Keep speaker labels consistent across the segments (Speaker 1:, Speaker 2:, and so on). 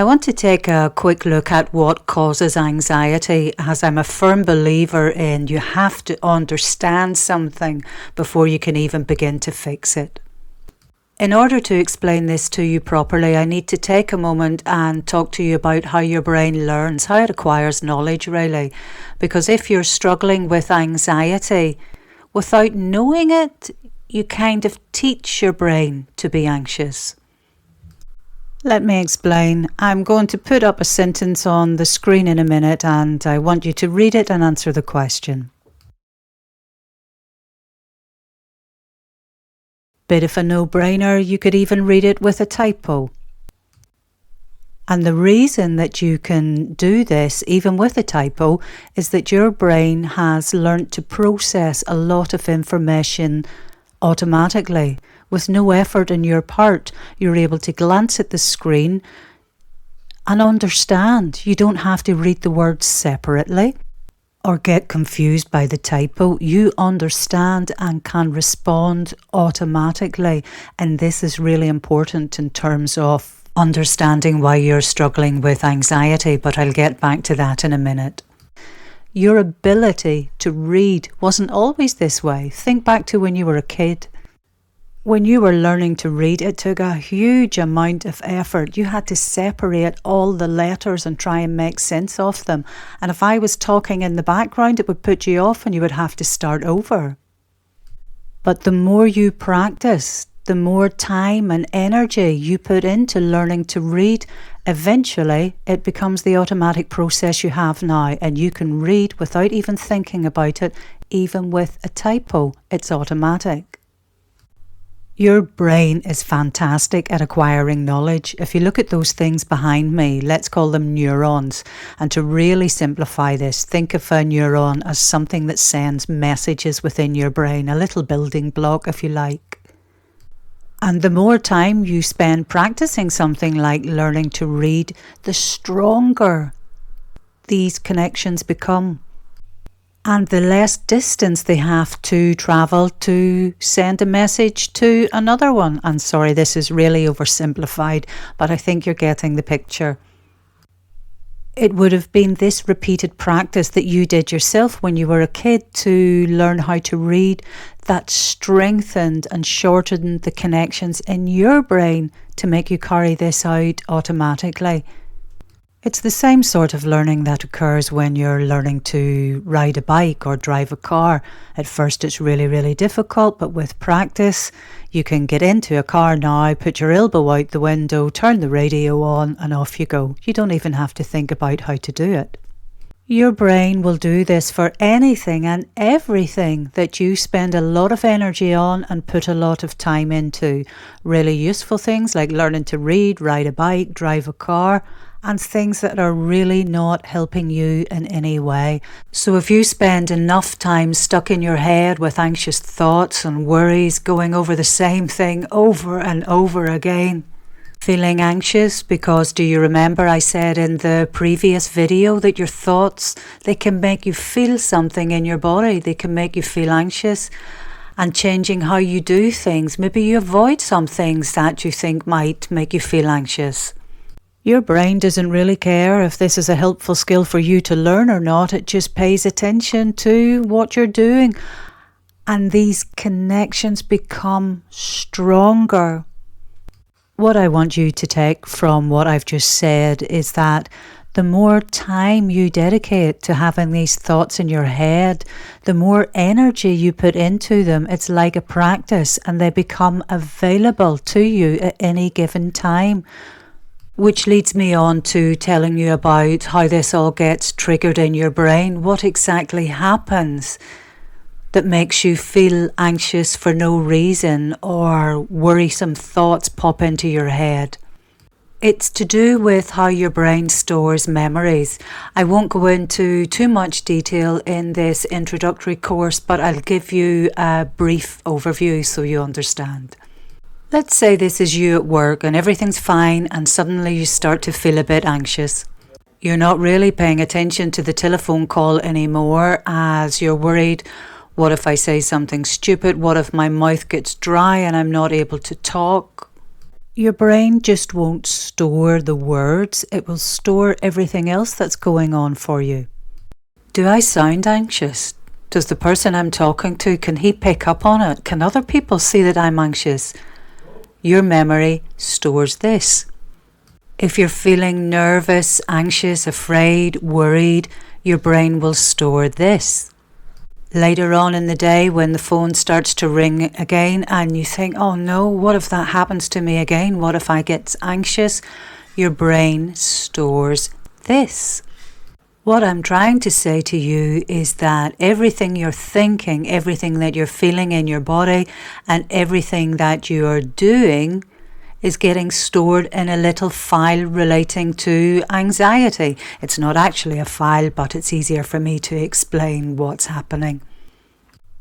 Speaker 1: I want to take a quick look at what causes anxiety, as I'm a firm believer in you have to understand something before you can even begin to fix it. In order to explain this to you properly, I need to take a moment and talk to you about how your brain learns, how it acquires knowledge really. Because if you're struggling with anxiety, without knowing it, you kind of teach your brain to be anxious. Let me explain. I'm going to put up a sentence on the screen in a minute and I want you to read it and answer the question. Bit of a no-brainer, you could even read it with a typo. And the reason that you can do this, even with a typo, is that your brain has learnt to process a lot of information automatically. With no effort on your part, you're able to glance at the screen and understand. You don't have to read the words separately or get confused by the typo. You understand and can respond automatically. And this is really important in terms of understanding why you're struggling with anxiety, but I'll get back to that in a minute. Your ability to read wasn't always this way. Think back to when you were a kid. When you were learning to read, it took a huge amount of effort. You had to separate all the letters and try and make sense of them. And if I was talking in the background, it would put you off and you would have to start over. But the more you practice, the more time and energy you put into learning to read, eventually it becomes the automatic process you have now, and you can read without even thinking about it. Even with a typo, it's automatic. Your brain is fantastic at acquiring knowledge. If you look at those things behind me, let's call them neurons. And to really simplify this, think of a neuron as something that sends messages within your brain, a little building block if you like. And the more time you spend practicing something like learning to read, the stronger these connections become. And the less distance they have to travel to send a message to another one. And sorry, this is really oversimplified, but I think you're getting the picture. It would have been this repeated practice that you did yourself when you were a kid to learn how to read that strengthened and shortened the connections in your brain to make you carry this out automatically. It's the same sort of learning that occurs when you're learning to ride a bike or drive a car. At first it's really, really difficult, but with practice you can get into a car now, put your elbow out the window, turn the radio on and off you go. You don't even have to think about how to do it. Your brain will do this for anything and everything that you spend a lot of energy on and put a lot of time into. Really useful things like learning to read, ride a bike, drive a car, and things that are really not helping you in any way. So if you spend enough time stuck in your head with anxious thoughts and worries, going over the same thing over and over again, feeling anxious because, do you remember I said in the previous video that your thoughts, they can make you feel something in your body, they can make you feel anxious, and changing how you do things. Maybe you avoid some things that you think might make you feel anxious. Your brain doesn't really care if this is a helpful skill for you to learn or not. It just pays attention to what you're doing. And these connections become stronger. What I want you to take from what I've just said is that the more time you dedicate to having these thoughts in your head, the more energy you put into them. It's like a practice and they become available to you at any given time. Which leads me on to telling you about how this all gets triggered in your brain. What exactly happens that makes you feel anxious for no reason or worrisome thoughts pop into your head? It's to do with how your brain stores memories. I won't go into too much detail in this introductory course, but I'll give you a brief overview so you understand. Let's say this is you at work and everything's fine and suddenly you start to feel a bit anxious. You're not really paying attention to the telephone call anymore as you're worried, what if I say something stupid? What if my mouth gets dry and I'm not able to talk? Your brain just won't store the words, it will store everything else that's going on for you. Do I sound anxious? Does the person I'm talking to, can he pick up on it? Can other people see that I'm anxious? Your memory stores this. If you're feeling nervous, anxious, afraid, worried, your brain will store this. Later on in the day, when the phone starts to ring again and you think, oh no, what if that happens to me again? What if I get anxious? Your brain stores this. What I'm trying to say to you is that everything you're thinking, everything that you're feeling in your body, and everything that you are doing is getting stored in a little file relating to anxiety. It's not actually a file, but it's easier for me to explain what's happening.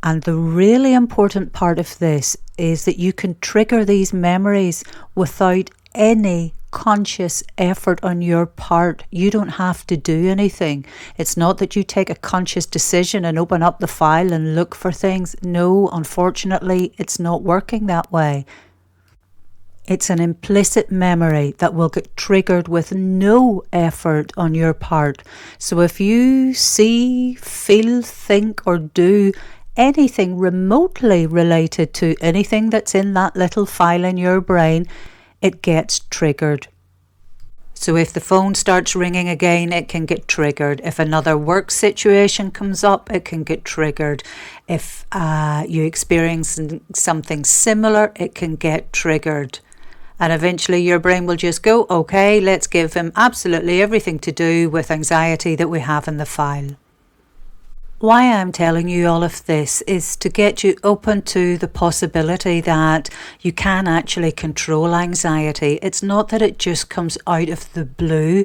Speaker 1: And the really important part of this is that you can trigger these memories without any conscious effort on your part. You don't have to do anything. It's not that you take a conscious decision and open up the file and look for things. No, unfortunately, it's not working that way. It's an implicit memory that will get triggered with no effort on your part. So if you see, feel, think, or do anything remotely related to anything that's in that little file in your brain, it gets triggered. So if the phone starts ringing again, it can get triggered. If another work situation comes up, it can get triggered. If you experience something similar, it can get triggered. And eventually your brain will just go, okay, let's give him absolutely everything to do with anxiety that we have in the file. Why I'm telling you all of this is to get you open to the possibility that you can actually control anxiety. It's not that it just comes out of the blue.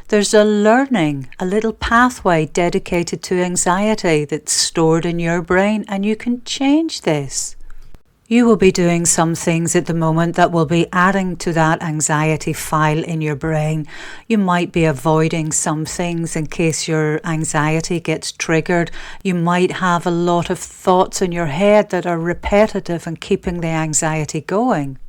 Speaker 1: There's a learning, a little pathway dedicated to anxiety that's stored in your brain, and you can change this. You will be doing some things at the moment that will be adding to that anxiety file in your brain. You might be avoiding some things in case your anxiety gets triggered. You might have a lot of thoughts in your head that are repetitive and keeping the anxiety going.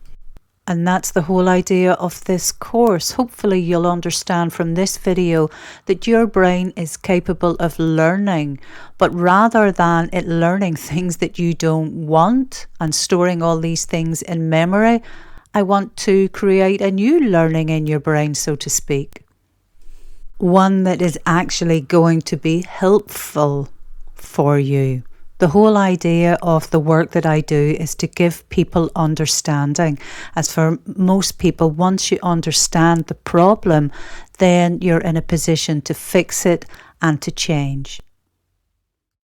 Speaker 1: And that's the whole idea of this course. Hopefully you'll understand from this video that your brain is capable of learning, but rather than it learning things that you don't want and storing all these things in memory, I want to create a new learning in your brain, so to speak. One that is actually going to be helpful for you. The whole idea of the work that I do is to give people understanding. As for most people, once you understand the problem, then you're in a position to fix it and to change.